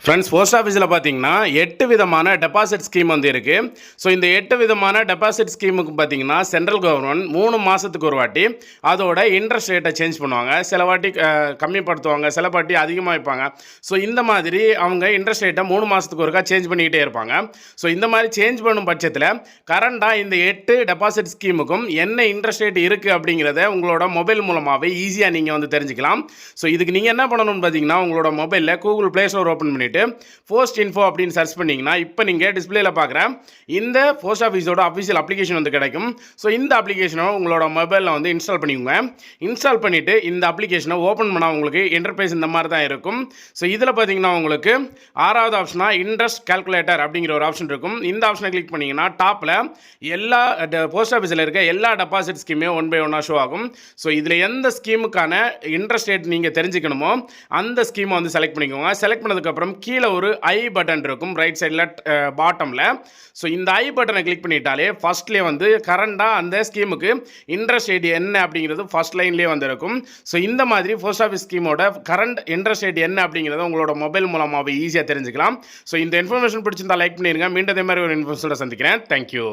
Friends, post ஆஃபீஸில் பார்த்தீங்கன்னா 8 விதமான டெபாசிட் ஸ்கீம் வந்து இருக்குது. ஸோ இந்த 8 விதமான டெபாசிட் ஸ்கீமுக்கு பார்த்தீங்கன்னா சென்ட்ரல் கவர்மெண்ட் 3 மாதத்துக்கு ஒரு வாட்டி அதோட இன்ட்ரெஸ்ட் ரேட்டை சேஞ்ச் பண்ணுவாங்க. சில வாட்டி கம்மிப்படுத்துவாங்க, சில வாட்டி அதிகமாக வைப்பாங்க. ஸோ இந்த மாதிரி அவங்க இன்ட்ரெஸ்ட் ரேட்டை 3 மாதத்துக்கு ஒருக்கா சேஞ்ச் பண்ணிக்கிட்டே இருப்பாங்க. ஸோ இந்த மாதிரி சேஞ்ச் பண்ணும் பட்சத்தில் கரண்டாக இந்த 8 டெபாசிட் ஸ்கீமுக்கும் என்ன இன்ட்ரெஸ்ட் ரேட் இருக்குது அப்படிங்கிறத உங்களோட மொபைல் மூலமாகவே ஈஸியாக நீங்கள் வந்து தெரிஞ்சுக்கலாம். ஸோ இதுக்கு நீங்கள் என்ன பண்ணணும்னு பார்த்தீங்கன்னா, உங்களோட மொபைலில் கூகுள் ப்ளே ஸ்டோர் ஓப்பன் பண்ணிவிட்டு போஸ்ட் இன்ஃபோ அப்படின்னு சர்ச் பண்ணிங்கன்னா இப்போ நீங்கள் டிஸ்பிளேல பார்க்குற இந்த போஸ்ட் ஆஃபீஸோட அஃபிஷியல் அப்ளிகேஷன் வந்து கிடைக்கும். ஸோ இந்த அப்ளிகேஷனை உங்களோட மொபைலில் வந்து இன்ஸ்டால் பண்ணிக்கோங்க. இன்ஸ்டால் பண்ணிவிட்டு இந்த அப்ளிகேஷனை ஓப்பன் பண்ணால் உங்களுக்கு இன்டர்ஃபேஸ் இந்த மாதிரி தான் இருக்கும். ஸோ இதில் பார்த்தீங்கன்னா உங்களுக்கு 6வது ஆப்ஷனாக இன்ட்ரெஸ்ட் கால்குலேட்டர் அப்படிங்கிற ஒரு ஆப்ஷன் இருக்கும். இந்த ஆப்ஷனை கிளிக் பண்ணிங்கன்னா டாப்பில் எல்லா போஸ்ட் ஆஃபீஸில் இருக்க எல்லா டெபாசிட் ஸ்கீமே ஒன் பை ஒன்னாக ஷோ ஆகும். ஸோ இதில் எந்த ஸ்கீமுக்கான இன்ட்ரெஸ்ட் ரேட் நீங்கள் தெரிஞ்சுக்கணுமோ அந்த ஸ்கீமை வந்து செலக்ட் பண்ணிக்கோங்க. செலக்ட் பண்ணதுக்கப்புறம் கீழே ஒரு ஐ பட்டன் இருக்கும் ரைட் சைடில் பாட்டமில். ஸோ இந்த ஐ பட்டனை கிளிக் பண்ணிட்டாலே ஃபர்ஸ்ட்லேயே வந்து கரண்டாக அந்த ஸ்கீமுக்கு இன்ட்ரெஸ்ட் ரேட் என்ன அப்படிங்கிறது ஃபர்ஸ்ட் லைன்லேயே வந்து இருக்கும். ஸோ இந்த மாதிரி போஸ்ட் ஆஃபீஸ் ஸ்கீமோட கரண்ட் இன்ட்ரெஸ்ட் ரேட் என்ன அப்படிங்கிறத உங்களோட மொபைல் மூலமாகவே ஈஸியாக தெரிஞ்சுக்கலாம். ஸோ இந்த இன்ஃபர்மேஷன் பிடிச்சிருந்தா லைக் பண்ணிடுங்க. மீண்டும் அதே மாதிரி ஒரு இன்ஃபர்மேஷனோட சந்திக்கிறேன். தேங்க்யூ.